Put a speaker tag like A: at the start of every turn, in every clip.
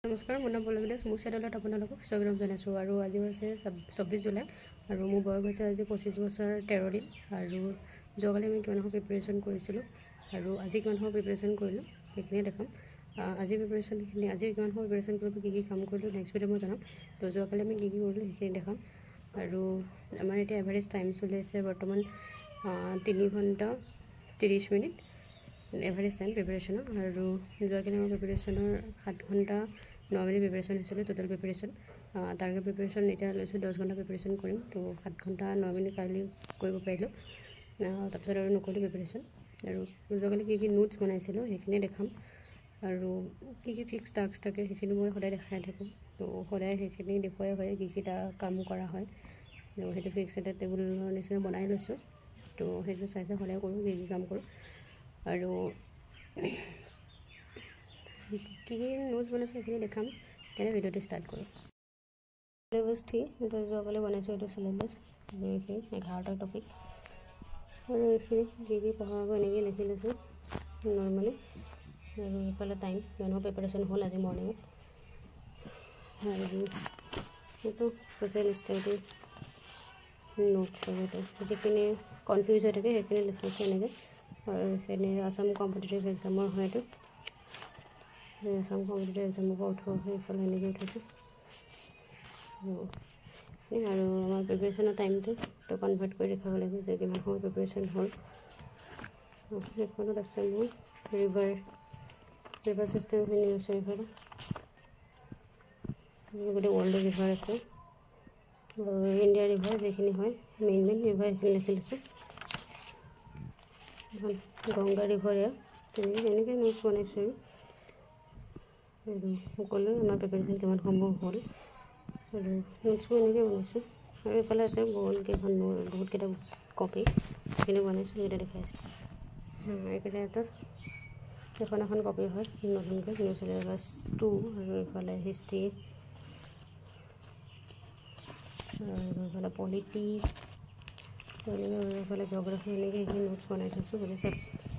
A: নমস্কাৰ, মোৰ নাম পল্লৱী দাস। মোৰ চেনেলত আপোনালোকক স্বাগতম জনাইছোঁ। আৰু আজি হৈছে 24 জুলাই আৰু মোৰ বয়স হৈছে আজি 25 বছৰ 13 দিন। আৰু যোৱাকালি আমি কিমান সময় প্ৰিপেৰেশ্যন কৰিছিলোঁ আৰু আজি কিমান সময় প্ৰিপেৰেশ্যন কৰিলোঁ সেইখিনিয়ে দেখাম। আজি কিমান সময় প্ৰিপেৰেশ্যন কৰিলোঁ, কি কাম কৰিলোঁ নেক্সট ভিডিঅ' মই জনাম। তো যোৱাকালি আমি কি কৰিলোঁ সেইখিনি দেখাম। আৰু আমাৰ এতিয়া এভাৰেজ টাইম চলি আছে বৰ্তমান 3 ঘণ্টা 30 মিনিট এভাৰেজ টাইম প্ৰিপেৰেশ্যনৰ। আৰু যোৱাকালি আমাৰ প্ৰিপেৰেশ্যনৰ 7 ঘণ্টা 9 মিনিট প্ৰিপেৰেশ্যন হৈছিলে টোটেল প্ৰিপেৰেশ্যন। টাৰ্গেট প্ৰিপেৰেশ্যন এতিয়া লৈছোঁ 10 ঘণ্টা প্ৰিপেৰেশ্যন কৰিম। তো 7 ঘণ্টা 9 মিনিট কাইলৈ কৰিব পাৰিলোঁ, তাৰপিছত আৰু নকৰিলোঁ প্ৰিপেৰেশ্যন। আৰু যোৱাকালি কি নোটছ বনাইছিলোঁ সেইখিনি দেখাম। আৰু কি ফিক্স টাস্ক থাকে সেইখিনি মই সদায় দেখাই থাকোঁ। তো সদায় সেইখিনি দেখুৱাই হয় কিটা কাম কৰা হয়। সেইটো ফিক্স এটা টেবুলৰ নিচিনা বনাই লৈছোঁ। তো সেইটো চাই সদায় কৰোঁ কি কাম কৰোঁ। আৰু কি নোটছ বনাইছোঁ সেইখিনি দেখাম। তেনে ভিডিঅ'টো ষ্টাৰ্ট কৰোঁ। চিলেবাছ 3 এইটো যোৱাকালি বনাইছোঁ। এইটো চিলেবাছ আৰু এইখিনি 11টা টপিক। আৰু এইখিনি কি পঢ়া হ'ব এনেকৈ লিখি লৈছোঁ নৰ্মেলি। আৰু এইফালে টাইম কিমান প্ৰিপেৰেশ্যন হ'ল আজি মৰ্ণিঙত। আৰু এইটো ছ'চিয়েল ষ্টাডি নোটছ এইটো যিখিনি কনফিউজ হৈ থাকে সেইখিনি লিখিছোঁ এনেকৈ। আৰু এইখিনি আছাম কম্পিটিটিভ এক্সামৰ হয়। এইটো আছাম কম্পিটিটিভ এক্সামৰ পৰা উঠোৱা হয়, এইফালে এনেকৈ উঠিছোঁ। আৰু আমাৰ প্ৰিপেৰেশ্যনৰ টাইমটো কনভাৰ্ট কৰি দেখাব লাগিব যে কিমান সময় প্ৰিপেৰেশ্যন হ'ল। সেইখনত আছে মোৰ ৰিভাৰ ছিষ্টেমখিনি আছে। এইফালে গোটেই ৱৰ্ল্ডৰ ৰিভাৰ আছে আৰু ইণ্ডিয়াৰ ৰিভাৰ যিখিনি হয় মেইন ৰিভাৰ সেইখিনি লিখি লৈছোঁ। গংগা ৰিভাৰ এয়া এনেকৈ নোটছ বনাইছোঁ। আৰু সকলোৱে আমাৰ প্ৰিপেৰেশ্যন কিমান সময় হ'ল আৰু নোটছবোৰ এনেকৈ বনাইছোঁ। আৰু এইফালে আছে বহুতকেইটা কপি সেইখিনি বনাইছোঁ, সেইকেইটা দেখাইছোঁ। এইকেইটা এখন কপি হয় নতুনকৈ নিউ চিলেবাছ 2। আৰু এইফালে হিষ্ট্ৰী আৰু এইফালে পলিটি এনেকৈ, এইফালে জিঅ'গ্ৰাফী এনেকৈ সেইখিনি নোটছ বনাই থৈছোঁ গোটেই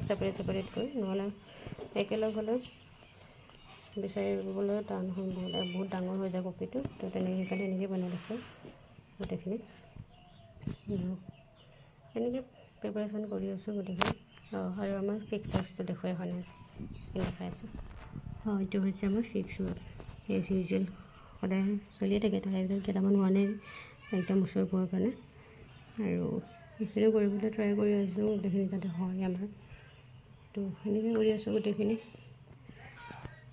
A: ছেপাৰেট কৰি। নহ'লে একেলগ হ'লে বিচাৰিবলৈ টান হয়, বহুত ডাঙৰ হৈ যায় কপিটো। তো সেইকাৰণে এনেকৈ বনাই লৈছোঁ গোটেইখিনি। এনেকৈ প্ৰিপেৰেশ্যন কৰি আছোঁ গোটেইখিনি। আৰু আমাৰ ফিক্স টাস্কটো দেখুৱাই হোৱা নাই, দেখাই আছোঁ। এইটো হৈছে আমাৰ ফিক্স ৱৰ্ক এজ ইউজুৱেল সদায় চলিয়ে থাকে। তাৰে ভিতৰত কেইটামান হোৱা নাই এক্সাম ওচৰ পোৱাৰ কাৰণে। আৰু সেইখিনি কৰিবলৈ ট্ৰাই কৰি আছোঁ গোটেইখিনি যাতে হয় আমাৰ। তো সেনেকৈ কৰি আছোঁ গোটেইখিনি।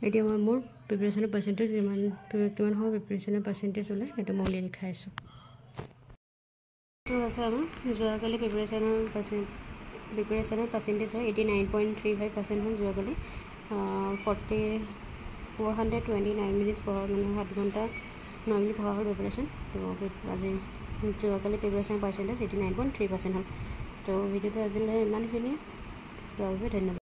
A: এতিয়া মোৰ প্ৰিপেৰেশ্যনৰ পাৰ্চেণ্টেজ কিমান সময় প্ৰিপেৰেশ্যনৰ পাৰ্চেণ্টেজ ওলাই সেইটো মই উলিয়াই দেখাই আছোঁ। এইটো আছে আমাৰ যোৱাকালি প্ৰিপেৰেশ্যনৰ পাৰ্চেণ্টেজ হয় 89.35% হ'ল যোৱাকালি। 429 মিনিটছ পঢ়া, মানে 7 ঘণ্টা 9 মিনিট পঢ়া হ'ল প্ৰিপেৰেশ্যন। তো আজি যোৱাকালি প্ৰিপেৰেশ্যনৰ পাৰ্চেণ্টেজ 89.3% হ'ল। তো ভিডিঅ'টো আজিলৈ ইমানখিনিয়ে। ধন্যবাদ।